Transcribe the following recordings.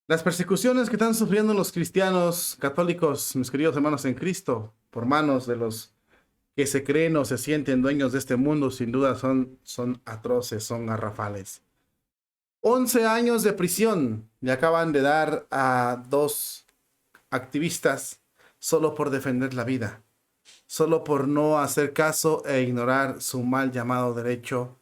Las persecuciones que están sufriendo los cristianos católicos, mis queridos hermanos en Cristo, por manos de los que se creen o se sienten dueños de este mundo, sin duda son atroces, son garrafales. 11 años de prisión le acaban de dar a dos activistas solo por defender la vida, solo por no hacer caso e ignorar su mal llamado derecho,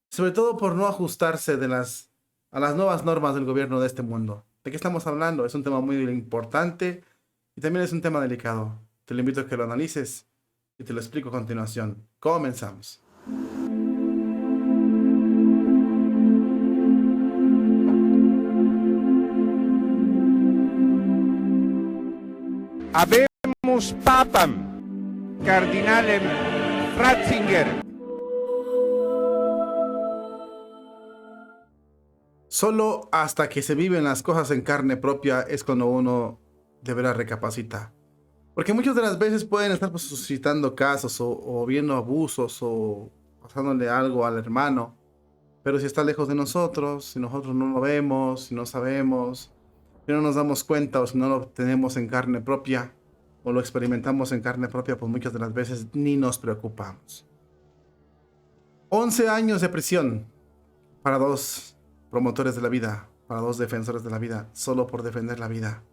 sobre todo por no ajustarse a las nuevas normas del gobierno de este mundo. ¿De qué estamos hablando? Es un tema muy importante y también es un tema delicado. Te lo invito a que lo analices y te lo explico a continuación. Comenzamos. Habemus papam, cardinalem Ratzinger. Solo hasta que se viven las cosas en carne propia es cuando uno deberá recapacitar. Porque muchas de las veces pueden estar suscitando casos o viendo abusos o pasándole algo al hermano. Pero si está lejos de nosotros, si nosotros no lo vemos, si no sabemos, si no nos damos cuenta o si no lo tenemos en carne propia o lo experimentamos en carne propia, pues muchas de las veces ni nos preocupamos. 11 años de prisión para dos promotores de la vida, para dos defensores de la vida, solo por defender la vida.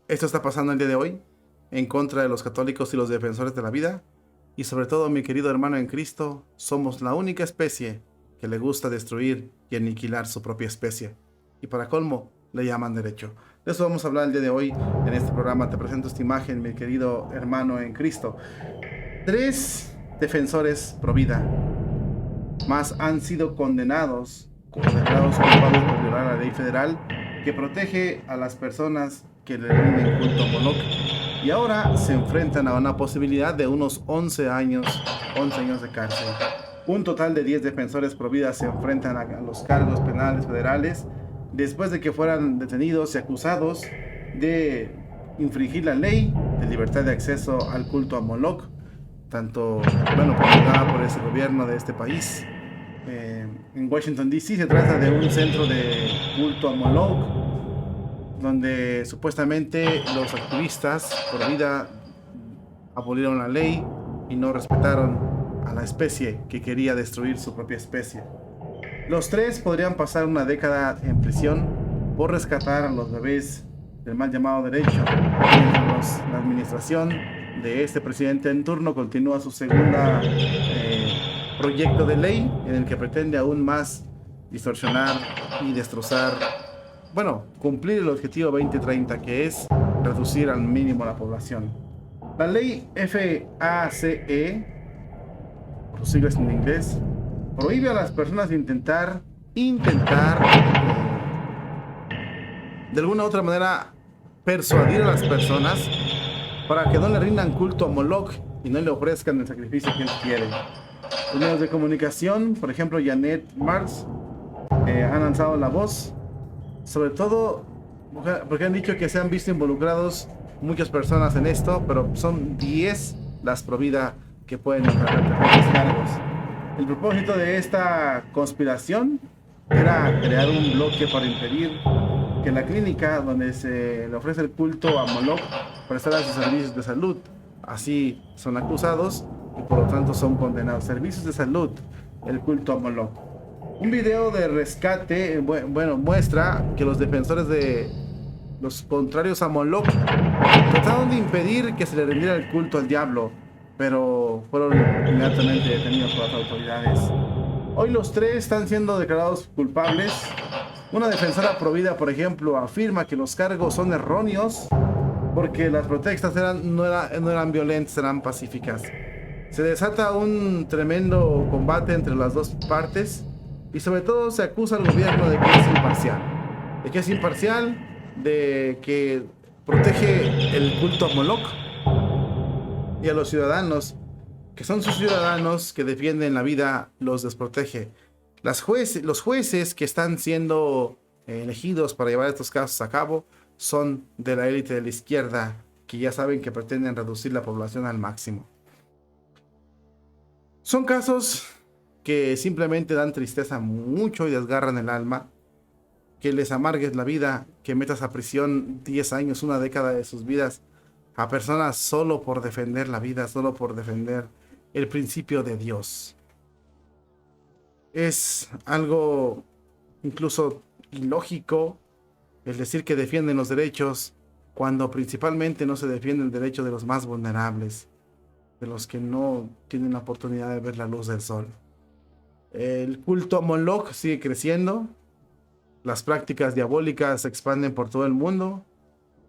Esto está pasando el día de hoy en contra de los católicos y los defensores de la vida. Y sobre todo, mi querido hermano en Cristo, somos la única especie que le gusta destruir y aniquilar su propia especie. Y para colmo, le llaman derecho. De eso vamos a hablar el día de hoy en este programa. Te presento esta imagen, mi querido hermano en Cristo. 3 defensores pro vida más han sido condenados como declarados culpables por violar la ley federal que protege a las personas que le rinden culto a Moloch. Y ahora se enfrentan a una posibilidad de unos 11 años de cárcel. Un total de 10 defensores pro vida se enfrentan a los cargos penales federales después de que fueran detenidos y acusados de infringir la ley de libertad de acceso al culto a Moloch, tanto, promulgada por ese gobierno de este país. En Washington, D.C. se trata de un centro de culto a Moloch, donde supuestamente los activistas por vida abolieron la ley y no respetaron a la especie que quería destruir su propia especie. Los 3 podrían pasar una década en prisión por rescatar a los bebés del mal llamado derecho, mientras la administración de este presidente en turno continúa su segunda proyecto de ley en el que pretende aún más distorsionar y destrozar, cumplir el objetivo 2030, que es reducir al mínimo la población. La ley FACE, por sus siglas en inglés, prohíbe a las personas intentar de alguna u otra manera persuadir a las personas para que no le rindan culto a Moloch y no le ofrezcan el sacrificio que él quiere. Los medios de comunicación, por ejemplo, Janet Mars, han alzado la voz, sobre todo porque han dicho que se han visto involucrados muchas personas en esto, pero son 10 las pro vida que pueden enfrentar los cargos. El propósito de esta conspiración era crear un bloque para impedir que la clínica donde se le ofrece el culto a Moloch prestara sus servicios de salud. Así son acusados y por lo tanto son condenados. Servicios de salud, el culto a Moloch. Un video de rescate, muestra que los defensores de los contrarios a Moloch trataron de impedir que se le rindiera el culto al diablo, pero fueron inmediatamente detenidos por las autoridades. Hoy los 3 están siendo declarados culpables. Una defensora pro vida, por ejemplo, afirma que los cargos son erróneos porque las protestas no eran violentas, eran pacíficas. Se desata un tremendo combate entre las dos partes y sobre todo se acusa al gobierno de que es imparcial, de que protege el culto a Moloch y a los ciudadanos, que son sus ciudadanos que defienden la vida, los desprotege. Los jueces que están siendo elegidos para llevar estos casos a cabo son de la élite de la izquierda, que ya saben que pretenden reducir la población al máximo. Son casos que simplemente dan tristeza mucho y desgarran el alma, que les amargues la vida, que metas a prisión 10 años, una década de sus vidas, a personas solo por defender la vida, solo por defender el principio de Dios. Es algo incluso ilógico el decir que defienden los derechos cuando principalmente no se defiende el derecho de los más vulnerables, de los que no tienen la oportunidad de ver la luz del sol. El culto a Moloch sigue creciendo, las prácticas diabólicas se expanden por todo el mundo,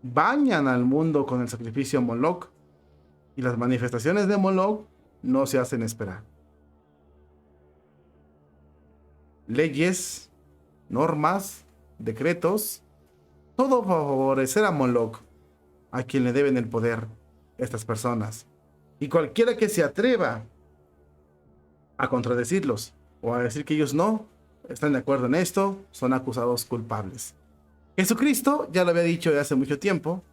bañan al mundo con el sacrificio a Moloch, y las manifestaciones de Moloch no se hacen esperar. Leyes, normas, decretos, todo para favorecer a Moloch, a quien le deben el poder estas personas. Y cualquiera que se atreva a contradecirlos o a decir que ellos no están de acuerdo en esto, son acusados culpables. Jesucristo, ya lo había dicho de hace mucho tiempo,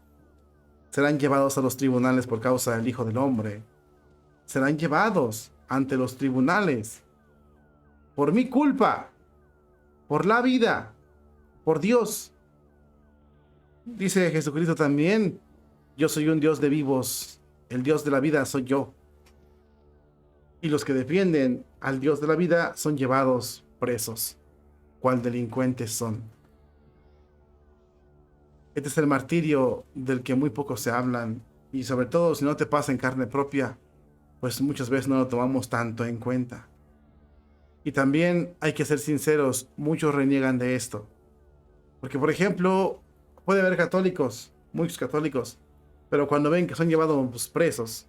serán llevados a los tribunales por causa del Hijo del Hombre. Serán llevados ante los tribunales por mi culpa, por la vida, por Dios. Dice Jesucristo también, yo soy un Dios de vivos, el Dios de la vida soy yo. Y los que defienden al Dios de la vida son llevados presos, cual delincuentes son. Este es el martirio del que muy pocos se hablan, y sobre todo si no te pasa en carne propia, pues muchas veces no lo tomamos tanto en cuenta. Y también hay que ser sinceros, muchos reniegan de esto. Porque por ejemplo, puede haber católicos, muchos católicos, pero cuando ven que son llevados presos,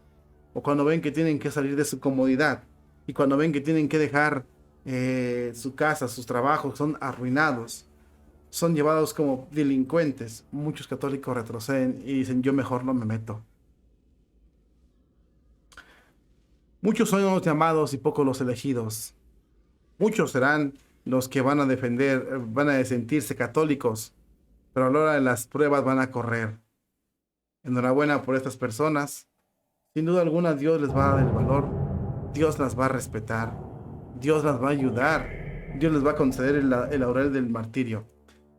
o cuando ven que tienen que salir de su comodidad, y cuando ven que tienen que dejar su casa, sus trabajos, son arruinados, son llevados como delincuentes, muchos católicos retroceden y dicen, yo mejor no me meto. Muchos son los llamados y pocos los elegidos. Muchos serán los que van a defender, van a sentirse católicos, pero a la hora de las pruebas van a correr. Enhorabuena por estas personas. Sin duda alguna Dios les va a dar el valor, Dios las va a respetar, Dios las va a ayudar, Dios les va a conceder el laurel del martirio.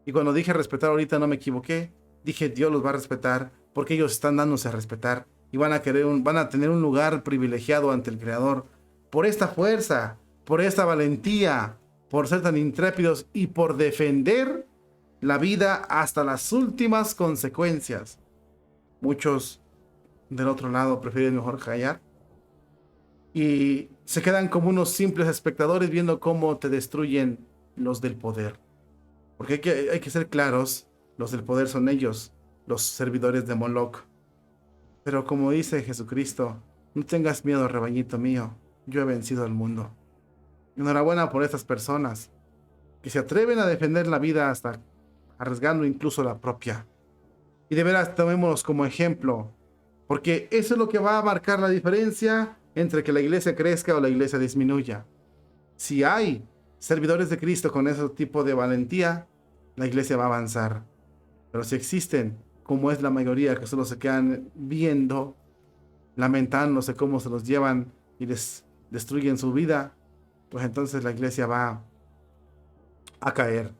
Y cuando dije respetar ahorita no me equivoqué, dije Dios los va a respetar porque ellos están dándose a respetar y van a tener un lugar privilegiado ante el Creador por esta fuerza, por esta valentía, por ser tan intrépidos y por defender la vida hasta las últimas consecuencias. Muchos del otro lado prefieren mejor callar y se quedan como unos simples espectadores viendo cómo te destruyen los del poder. Porque hay que ser claros, los del poder son ellos, los servidores de Moloch. Pero como dice Jesucristo, no tengas miedo, rebañito mío, yo he vencido al mundo. Enhorabuena por estas personas que se atreven a defender la vida hasta arriesgando incluso la propia. Y de veras tomémoslos como ejemplo, porque eso es lo que va a marcar la diferencia entre que la iglesia crezca o la iglesia disminuya. Si hay servidores de Cristo con ese tipo de valentía, la iglesia va a avanzar. Pero si existen, como es la mayoría, que solo se quedan viendo, lamentándose cómo se los llevan y les destruyen su vida, pues entonces la iglesia va a caer.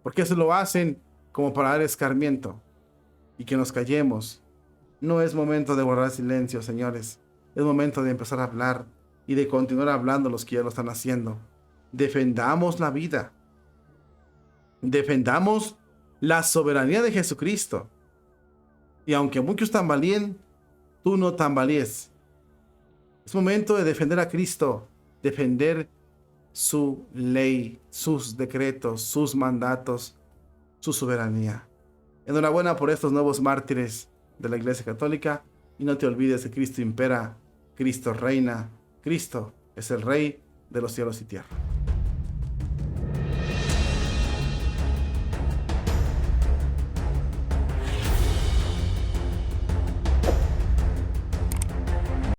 Porque eso lo hacen como para dar escarmiento y que nos callemos. No es momento de guardar silencio, señores. Es momento de empezar a hablar y de continuar hablando los que ya lo están haciendo. Defendamos la vida. Defendamos la soberanía de Jesucristo. Y aunque muchos tambaleen, tú no tambalees. Es momento de defender a Cristo, defender su ley, sus decretos, sus mandatos, su soberanía. Enhorabuena por estos nuevos mártires de la Iglesia Católica y no te olvides que Cristo impera, Cristo reina, Cristo es el Rey de los cielos y tierra.